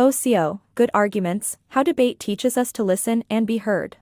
Bo Good Arguments, How Debate Teaches Us to Listen and Be Heard.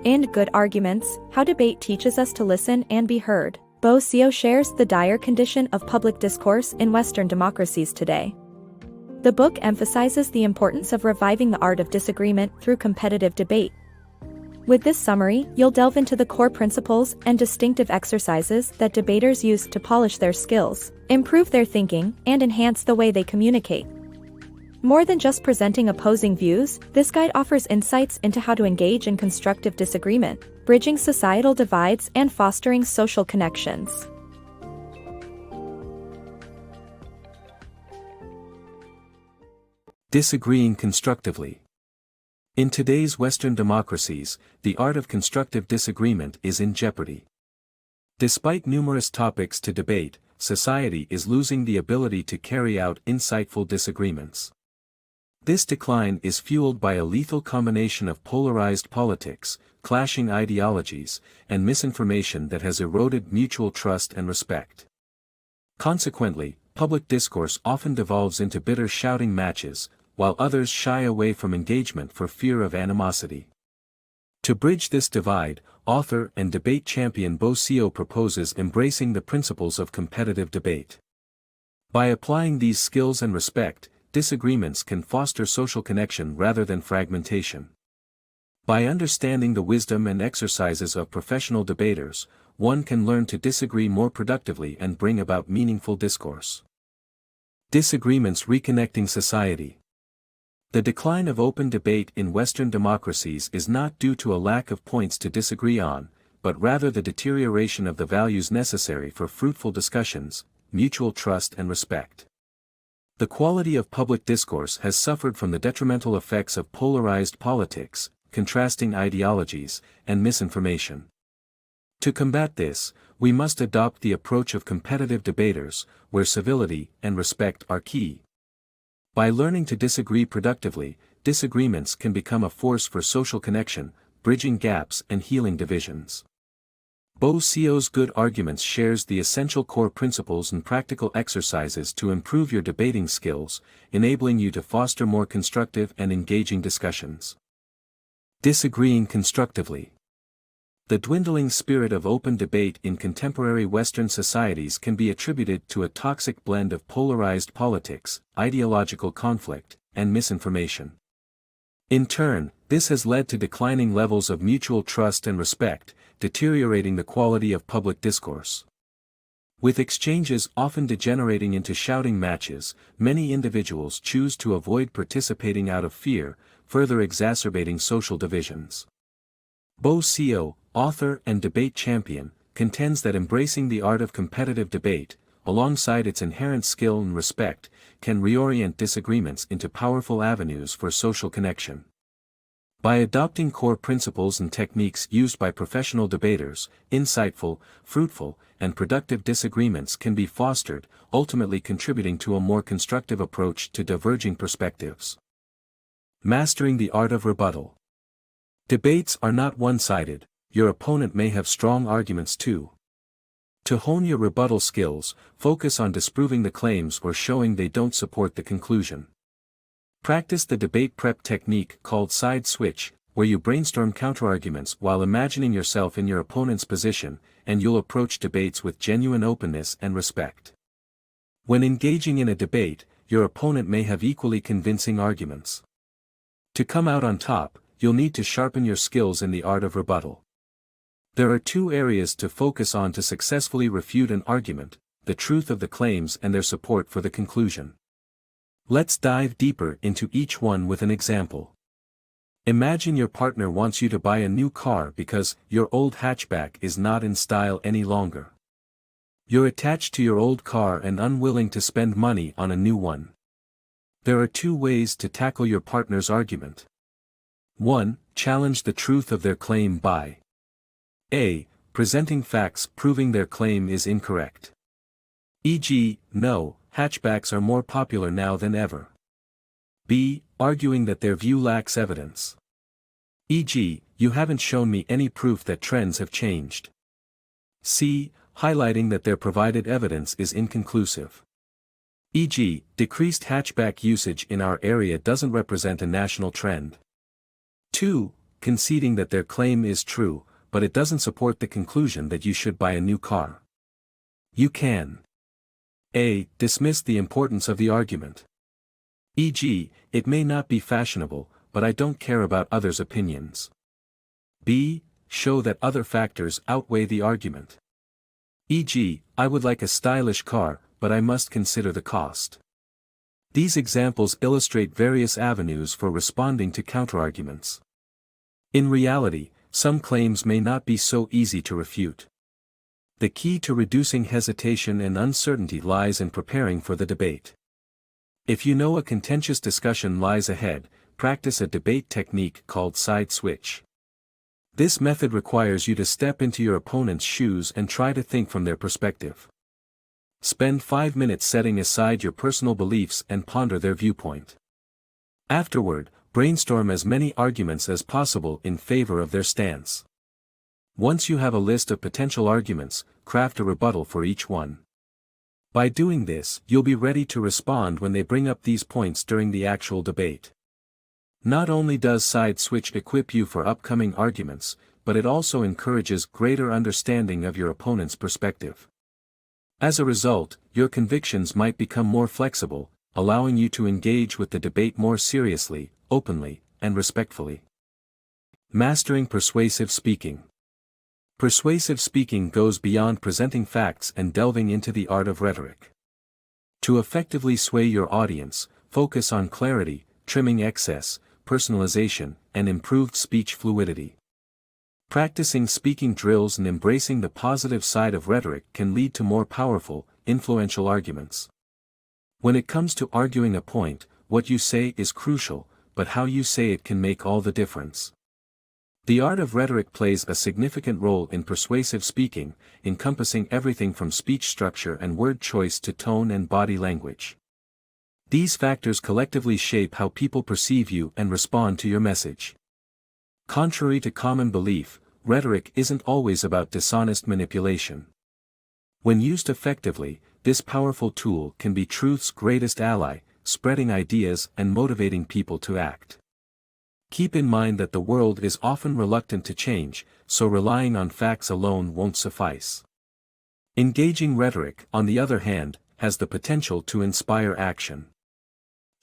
In Good Arguments, How Debate Teaches Us to Listen and Be Heard, Bo shares the dire condition of public discourse in Western democracies today. The book emphasizes the importance of reviving the art of disagreement through competitive debate. With this summary, you'll delve into the core principles and distinctive exercises that debaters use to polish their skills, improve their thinking, and enhance the way they communicate. More than just presenting opposing views, this guide offers insights into how to engage in constructive disagreement, bridging societal divides and fostering social connections. Disagreeing constructively. In today's Western democracies, the art of constructive disagreement is in jeopardy. Despite numerous topics to debate, society is losing the ability to carry out insightful disagreements. This decline is fueled by a lethal combination of polarized politics, clashing ideologies, and misinformation that has eroded mutual trust and respect. Consequently, public discourse often devolves into bitter shouting matches, while others shy away from engagement for fear of animosity. To bridge this divide, author and debate champion Bo proposes embracing the principles of competitive debate. By applying these skills and respect, disagreements can foster social connection rather than fragmentation. By understanding the wisdom and exercises of professional debaters, one can learn to disagree more productively and bring about meaningful discourse. Disagreements reconnecting society. The decline of open debate in Western democracies is not due to a lack of points to disagree on, but rather the deterioration of the values necessary for fruitful discussions, mutual trust and respect. The quality of public discourse has suffered from the detrimental effects of polarized politics, contrasting ideologies, and misinformation. To combat this, we must adopt the approach of competitive debaters, where civility and respect are key. By learning to disagree productively, disagreements can become a force for social connection, bridging gaps and healing divisions. Bo Good Arguments shares the essential core principles and practical exercises to improve your debating skills, enabling you to foster more constructive and engaging discussions. Disagreeing constructively. The dwindling spirit of open debate in contemporary Western societies can be attributed to a toxic blend of polarized politics, ideological conflict, and misinformation. In turn, this has led to declining levels of mutual trust and respect, deteriorating the quality of public discourse. With exchanges often degenerating into shouting matches, many individuals choose to avoid participating out of fear, further exacerbating social divisions. Bo author and debate champion, contends that embracing the art of competitive debate, alongside its inherent skill and respect, can reorient disagreements into powerful avenues for social connection. By adopting core principles and techniques used by professional debaters, insightful, fruitful, and productive disagreements can be fostered, ultimately contributing to a more constructive approach to diverging perspectives. Mastering the art of rebuttal. Debates are not one-sided, your opponent may have strong arguments too. To hone your rebuttal skills, focus on disproving the claims or showing they don't support the conclusion. Practice the debate prep technique called side switch, where you brainstorm counterarguments while imagining yourself in your opponent's position, and you'll approach debates with genuine openness and respect. When engaging in a debate, your opponent may have equally convincing arguments. To come out on top, you'll need to sharpen your skills in the art of rebuttal. There are two areas to focus on to successfully refute an argument: the truth of the claims and their support for the conclusion. Let's dive deeper into each one with an example. Imagine your partner wants you to buy a new car because your old hatchback is not in style any longer. You're attached to your old car and unwilling to spend money on a new one. There are two ways to tackle your partner's argument. 1. Challenge the truth of their claim by A. Presenting facts proving their claim is incorrect. E.g., no, hatchbacks are more popular now than ever. B. Arguing that their view lacks evidence. E.g., you haven't shown me any proof that trends have changed. C. highlighting that their provided evidence is inconclusive. E.g., decreased hatchback usage in our area doesn't represent a national trend. 2. Conceding that their claim is true, but it doesn't support the conclusion that you should buy a new car. You can A. Dismiss the importance of the argument. E.g., it may not be fashionable, but I don't care about others' opinions. B. Show that other factors outweigh the argument. E.g., I would like a stylish car, but I must consider the cost. These examples illustrate various avenues for responding to counterarguments. In reality, some claims may not be so easy to refute. The key to reducing hesitation and uncertainty lies in preparing for the debate. If you know a contentious discussion lies ahead, practice a debate technique called side switch. This method requires you to step into your opponent's shoes and try to think from their perspective. Spend 5 minutes setting aside your personal beliefs and ponder their viewpoint. Afterward, brainstorm as many arguments as possible in favor of their stance. Once you have a list of potential arguments, craft a rebuttal for each one. By doing this, you'll be ready to respond when they bring up these points during the actual debate. Not only does side switch equip you for upcoming arguments, but it also encourages greater understanding of your opponent's perspective. As a result, your convictions might become more flexible, allowing you to engage with the debate more seriously, openly, and respectfully. Mastering persuasive speaking. Persuasive speaking goes beyond presenting facts and delving into the art of rhetoric. To effectively sway your audience, focus on clarity, trimming excess, personalization, and improved speech fluidity. Practicing speaking drills and embracing the positive side of rhetoric can lead to more powerful, influential arguments. When it comes to arguing a point, what you say is crucial, but how you say it can make all the difference. The art of rhetoric plays a significant role in persuasive speaking, encompassing everything from speech structure and word choice to tone and body language. These factors collectively shape how people perceive you and respond to your message. Contrary to common belief, rhetoric isn't always about dishonest manipulation. When used effectively, this powerful tool can be truth's greatest ally, spreading ideas and motivating people to act. Keep in mind that the world is often reluctant to change, so relying on facts alone won't suffice. Engaging rhetoric, on the other hand, has the potential to inspire action.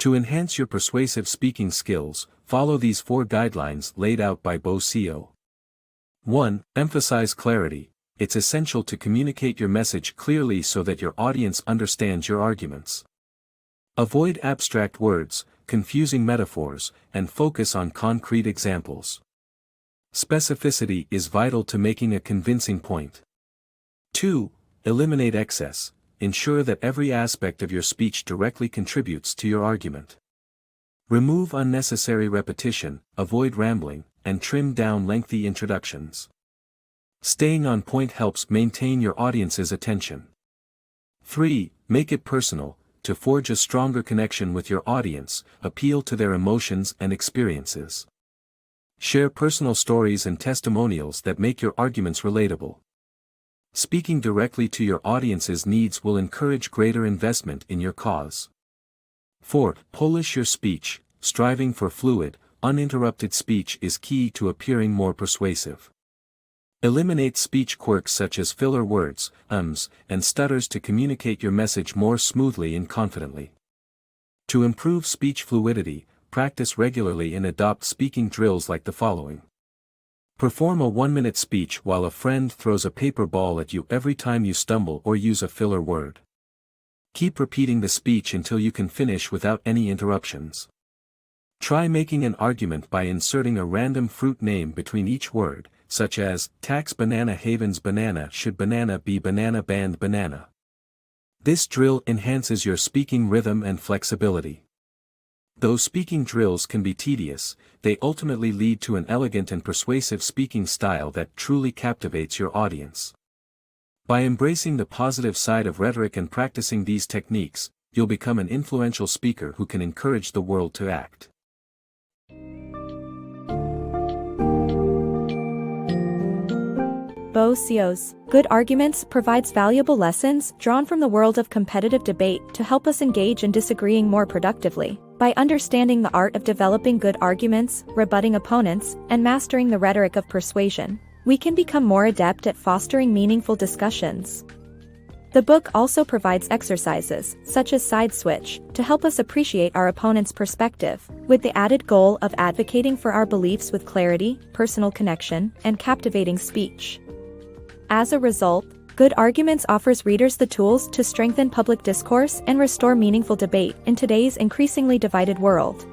To enhance your persuasive speaking skills, follow these 4 guidelines laid out by Bo Co. 1. Emphasize clarity. It's essential to communicate your message clearly so that your audience understands your arguments. Avoid abstract words, confusing metaphors, and focus on concrete examples. Specificity is vital to making a convincing point. 2. Eliminate excess. Ensure that every aspect of your speech directly contributes to your argument. Remove unnecessary repetition, avoid rambling, and trim down lengthy introductions. Staying on point helps maintain your audience's attention. 3. Make it personal. To forge a stronger connection with your audience, appeal to their emotions and experiences. Share personal stories and testimonials that make your arguments relatable. Speaking directly to your audience's needs will encourage greater investment in your cause. 4. Polish your speech. Striving for fluid, uninterrupted speech is key to appearing more persuasive. Eliminate speech quirks such as filler words, ums, and stutters to communicate your message more smoothly and confidently. To improve speech fluidity, practice regularly and adopt speaking drills like the following. Perform a 1-minute speech while a friend throws a paper ball at you every time you stumble or use a filler word. Keep repeating the speech until you can finish without any interruptions. Try making an argument by inserting a random fruit name between each word, such as, tax banana havens banana should banana be banana band banana. This drill enhances your speaking rhythm and flexibility. Though speaking drills can be tedious, they ultimately lead to an elegant and persuasive speaking style that truly captivates your audience. By embracing the positive side of rhetoric and practicing these techniques, you'll become an influential speaker who can encourage the world to act. Bo Seo's Good Arguments provides valuable lessons drawn from the world of competitive debate to help us engage in disagreeing more productively. By understanding the art of developing good arguments, rebutting opponents, and mastering the rhetoric of persuasion, we can become more adept at fostering meaningful discussions. The book also provides exercises, such as Side Switch, to help us appreciate our opponent's perspective, with the added goal of advocating for our beliefs with clarity, personal connection, and captivating speech. As a result, Good Arguments offers readers the tools to strengthen public discourse and restore meaningful debate in today's increasingly divided world.